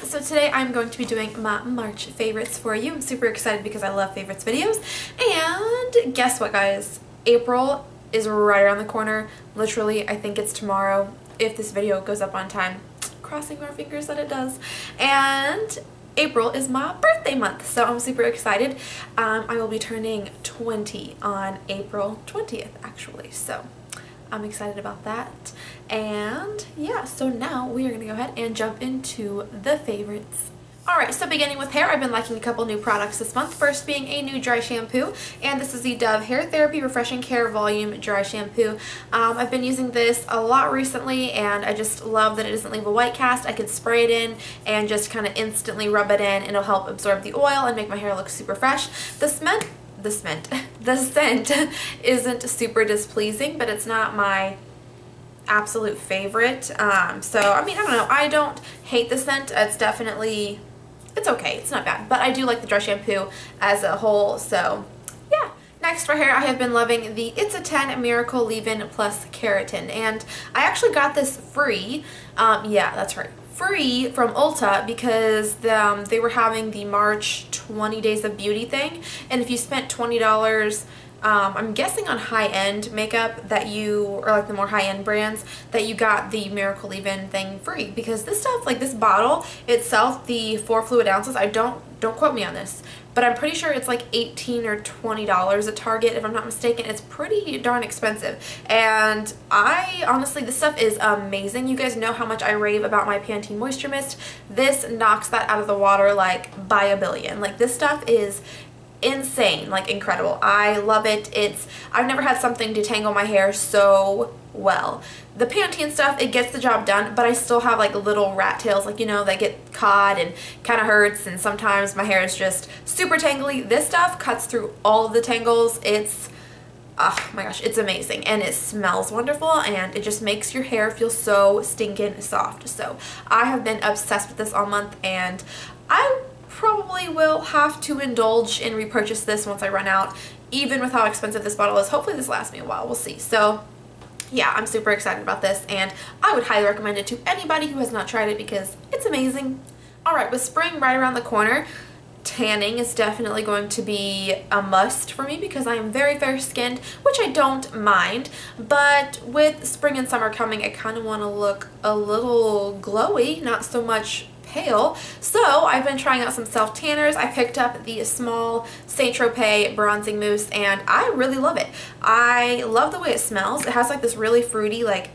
So today I'm going to be doing my March favorites for you. I'm super excited because I love favorites videos. And guess what, guys? April is right around the corner. Literally, I think it's tomorrow if this video goes up on time. Crossing our fingers that it does. And April is my birthday month, so I'm super excited. I will be turning 20 on April 20th, actually. So I'm excited about that. And yeah, so now we are going to go ahead and jump into the favorites. Alright, so beginning with hair, I've been liking a couple new products this month. First being a new dry shampoo, and this is the Dove Hair Therapy Refreshing Care Volume Dry Shampoo. I've been using this a lot recently, and I just love that it doesn't leave a white cast. I can spray it in and just kind of instantly rub it in, and it'll help absorb the oil and make my hair look super fresh. The scent isn't super displeasing, but it's not my absolute favorite. So I mean, I don't know, I don't hate the scent. It's okay, it's not bad, but I do like the dry shampoo as a whole, so yeah. Next for hair, I have been loving the It's a 10 Miracle Leave-In Plus Keratin, and I actually got this free, yeah, that's right, free from Ulta because they were having the March 20 Days of Beauty thing, and if you spent $20, I'm guessing on high-end makeup that or like the more high-end brands, that you got the Miracle Leave-In thing free, because this stuff, like this bottle itself, the 4 fluid ounces, don't quote me on this, but I'm pretty sure it's like $18 or $20 at Target if I'm not mistaken. It's pretty darn expensive, and honestly, this stuff is amazing. You guys know how much I rave about my Pantene Moisture Mist. This knocks that out of the water like by a billion. Like, this stuff is insane, like incredible. I love it. I've never had something detangle my hair so well. The Pantene stuff, it gets the job done, but I still have like little rat tails, like, you know, that get caught and kind of hurts, and sometimes my hair is just super tangly. This stuff cuts through all of the tangles. It's, oh my gosh, it's amazing, and it smells wonderful, and it just makes your hair feel so stinking soft. So I have been obsessed with this all month, and I probably will have to indulge and repurchase this once I run out, even with how expensive this bottle is. Hopefully this lasts me a while, we'll see. So yeah, I'm super excited about this, and I would highly recommend it to anybody who has not tried it because it's amazing. Alright, with spring right around the corner, tanning is definitely going to be a must for me because I am very fair skinned, which I don't mind, but with spring and summer coming, I kind of want to look a little glowy, not so much pale. So I've been trying out some self tanners. I picked up the small Tropez bronzing mousse, and I really love it. I love the way it smells. It has like this really fruity, like,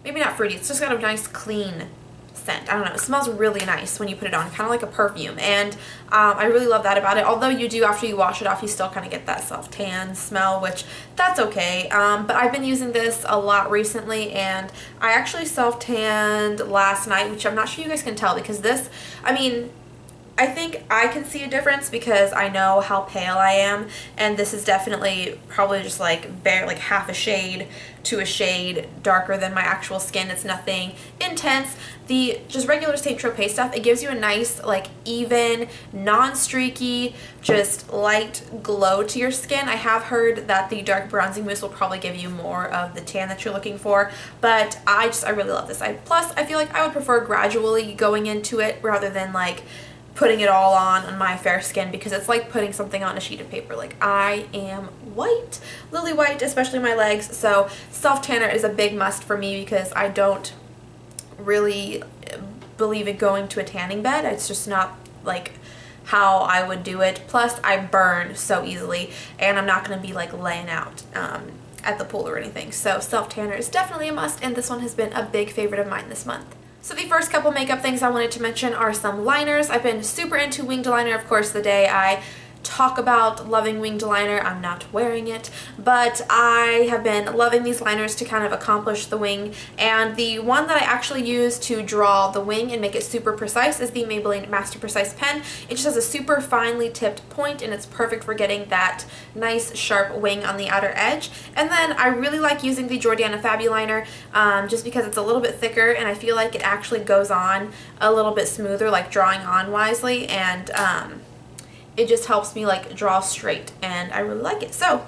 maybe not fruity, it's just got a nice clean scent. I don't know, it smells really nice when you put it on, kind of like a perfume, and I really love that about it. Although you do, after you wash it off, you still kind of get that self-tan smell, which that's okay. But I've been using this a lot recently, and I actually self-tanned last night, which I'm not sure you guys can tell because this, I mean, I think I can see a difference because I know how pale I am, and this is definitely probably just like like half a shade to a shade darker than my actual skin. It's nothing intense. The just regular Tropez stuff, it gives you a nice, like, even, non-streaky, just light glow to your skin. I have heard that the dark bronzing mousse will probably give you more of the tan that you're looking for, but I really love this. Plus, I feel like I would prefer gradually going into it rather than like putting it all on my fair skin, because it's like putting something on a sheet of paper. Like, I am white, lily white, especially my legs, so self-tanner is a big must for me because I don't really believe in going to a tanning bed. It's just not like how I would do it. Plus, I burn so easily, and I'm not going to be like laying out at the pool or anything. So self-tanner is definitely a must, and this one has been a big favorite of mine this month. So the first couple makeup things I wanted to mention are some liners. I've been super into winged liner. Of course, the day I talk about loving winged liner, I'm not wearing it, but I have been loving these liners to kind of accomplish the wing, and the one that I actually use to draw the wing and make it super precise is the Maybelline Master Precise pen. It just has a super finely tipped point, and it's perfect for getting that nice sharp wing on the outer edge. And then I really like using the Jordana Fabuliner just because it's a little bit thicker, and I feel like it actually goes on a little bit smoother, like drawing on wisely, and it just helps me like draw straight, and I really like it. So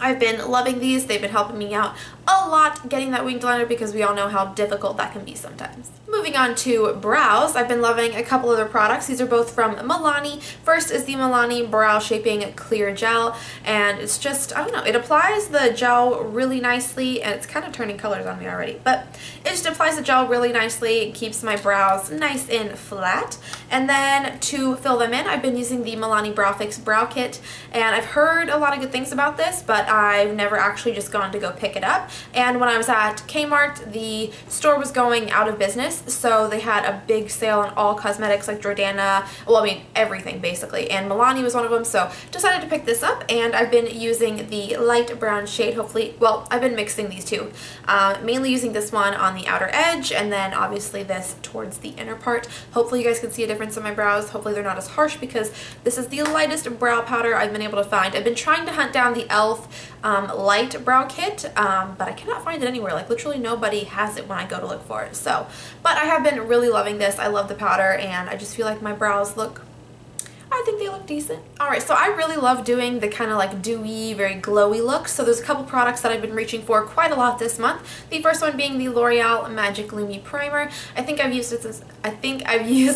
I've been loving these. They've been helping me out a lot getting that winged liner because we all know how difficult that can be sometimes. Moving on to brows, I've been loving a couple other products. These are both from Milani. First is the Milani Brow Shaping Clear Gel, and it's just, I don't know, it applies the gel really nicely, and it's kind of turning colors on me already, but it just applies the gel really nicely. It keeps my brows nice and flat. And then to fill them in, I've been using the Milani Brow Fix Brow Kit, and I've heard a lot of good things about this, but I've never actually just gone to go pick it up. And when I was at Kmart, the store was going out of business, so they had a big sale on all cosmetics like Jordana, well, I mean everything basically, and Milani was one of them, so decided to pick this up. And I've been using the light brown shade, hopefully, well, I've been mixing these two, mainly using this one on the outer edge, and then obviously this towards the inner part. Hopefully you guys can see a difference in my brows. Hopefully they're not as harsh because this is the lightest brow powder I've been able to find. I've been trying to hunt down the e.l.f. Light brow kit, but I cannot find it anywhere. Like literally nobody has it when I go to look for it. So, but I have been really loving this. I love the powder, and I just feel like my brows look, I think they look decent. Alright, so I really love doing the kind of like dewy, very glowy look. So there's a couple products that I've been reaching for quite a lot this month. The first one being the L'Oreal Magic Lumi Primer. I think I've used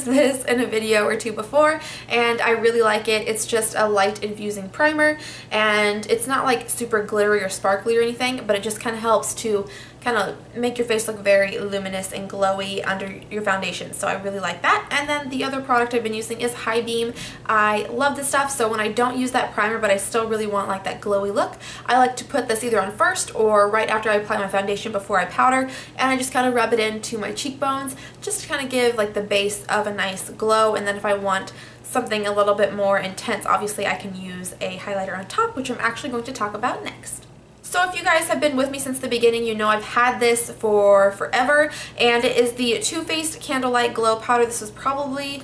this in a video or two before, and I really like it. It's just a light infusing primer, and it's not like super glittery or sparkly or anything, but it just kind of helps to kind of make your face look very luminous and glowy under your foundation. So I really like that. And then the other product I've been using is High Beam. I love this stuff, so when I don't use that primer but I still really want like that glowy look, I like to put this either on first or right after I apply my foundation before I powder, and I just kind of rub it into my cheekbones just to kind of give like the base of a nice glow. And then if I want something a little bit more intense, obviously I can use a highlighter on top, which I'm actually going to talk about next. So if you guys have been with me since the beginning, you know I've had this for forever, and it is the Too Faced Candlelight Glow Powder. This is probably,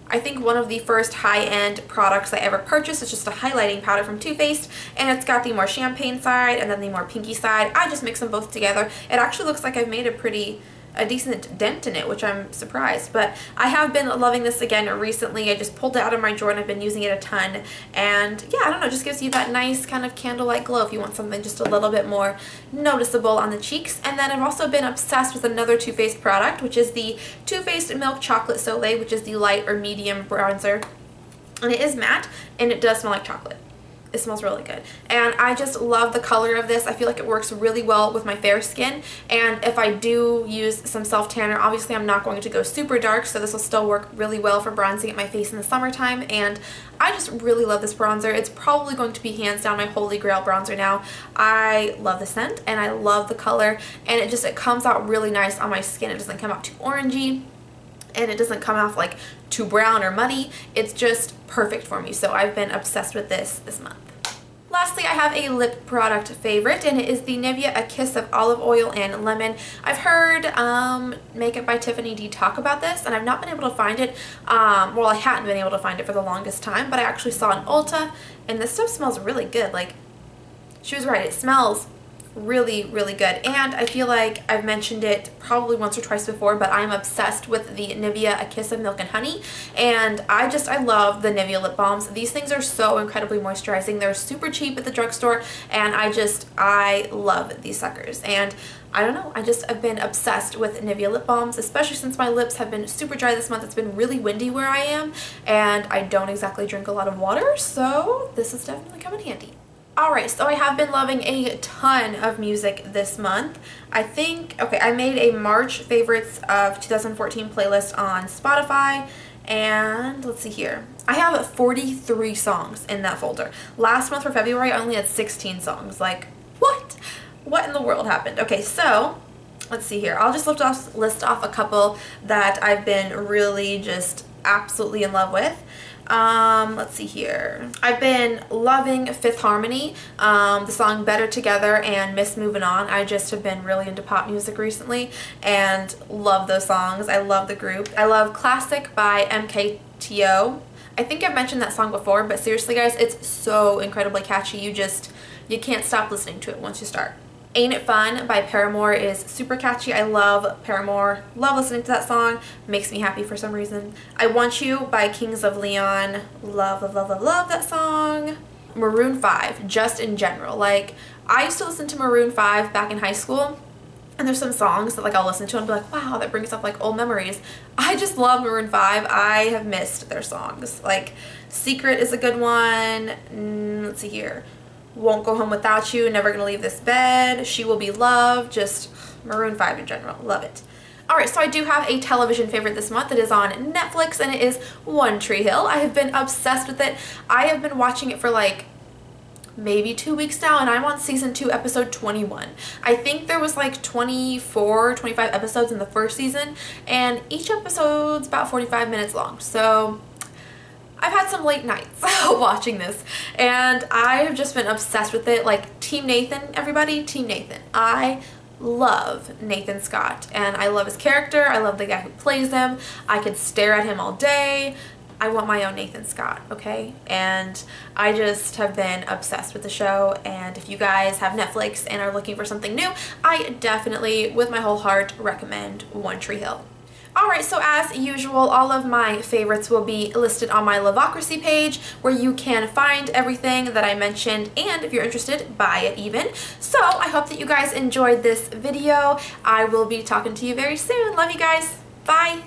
I think, one of the first high-end products I ever purchased. It's just a highlighting powder from Too Faced, and it's got the more champagne side and then the more pinky side. I just mix them both together. It actually looks like I've made a decent dent in it, which I'm surprised. But I have been loving this again recently. I just pulled it out of my drawer and I've been using it a ton. And yeah, I don't know, it just gives you that nice kind of candlelight glow if you want something just a little bit more noticeable on the cheeks. And then I've also been obsessed with another Too Faced product, which is the Too Faced Milk Chocolate Soleil, which is the light or medium bronzer. And it is matte, and it does smell like chocolate. It smells really good, and I just love the color of this. I feel like it works really well with my fair skin, and if I do use some self tanner, obviously I'm not going to go super dark, so this will still work really well for bronzing at my face in the summertime. And I just really love this bronzer. It's probably going to be hands down my holy grail bronzer now. I love the scent and I love the color, and it comes out really nice on my skin. It doesn't come out too orangey, and it doesn't come off like too brown or muddy. It's just perfect for me, so I've been obsessed with this month. Lastly, I have a lip product favorite, and it is the Nivea A Kiss of Olive Oil and Lemon. I've heard Makeup by Tiffany D talk about this, and I've not been able to find it. Well, I hadn't been able to find it for the longest time, but I actually saw an Ulta, and this stuff smells really good. Like, she was right, it smells really, really good. And I feel like I've mentioned it probably once or twice before, but I'm obsessed with the Nivea A Kiss of Milk and Honey, and I love the Nivea lip balms. These things are so incredibly moisturizing. They're super cheap at the drugstore, and I love these suckers. And I don't know, I've been obsessed with Nivea lip balms, especially since my lips have been super dry this month. It's been really windy where I am, and I don't exactly drink a lot of water, so this is definitely come in handy. Alright, so I have been loving a ton of music this month. I made a March favorites of 2014 playlist on Spotify, and let's see here. I have 43 songs in that folder. Last month for February, I only had 16 songs. Like, what? What in the world happened? Okay, so let's see here. I'll just list off a couple that I've been really just absolutely in love with. Let's see here. I've been loving Fifth Harmony, the song Better Together and Miss Moving On. I just have been really into pop music recently and love those songs. I love the group. I love Classic by MKTO. I think I've mentioned that song before, but seriously guys, it's so incredibly catchy. You can't stop listening to it once you start. Ain't It Fun by Paramore is super catchy. I love Paramore. Love listening to that song. Makes me happy for some reason. I Want You by Kings of Leon. Love, love, love, love, love that song. Maroon 5, just in general. Like, I used to listen to Maroon 5 back in high school, and there's some songs that like I'll listen to and be like, wow, that brings up like old memories. I just love Maroon 5. I have missed their songs. Like Secret is a good one. Let's see here. Won't Go Home Without You, Never Gonna Leave This Bed, She Will Be Loved, just Maroon 5 in general. Love it. Alright, so I do have a television favorite this month that is on Netflix, and it is One Tree Hill. I have been obsessed with it. I have been watching it for like maybe 2 weeks now, and I'm on season 2, episode 21. I think there was like 24, 25 episodes in the first season, and each episode's about 45 minutes long. So I've had some late nights watching this, and I have just been obsessed with it. Like, Team Nathan, everybody, Team Nathan. I love Nathan Scott, and I love his character. I love the guy who plays him. I could stare at him all day. I want my own Nathan Scott, okay? And I just have been obsessed with the show, and if you guys have Netflix and are looking for something new, I definitely, with my whole heart, recommend One Tree Hill. Alright, so as usual, all of my favorites will be listed on my Lovocracy page, where you can find everything that I mentioned, and if you're interested, buy it even. So I hope that you guys enjoyed this video. I will be talking to you very soon. Love you guys. Bye!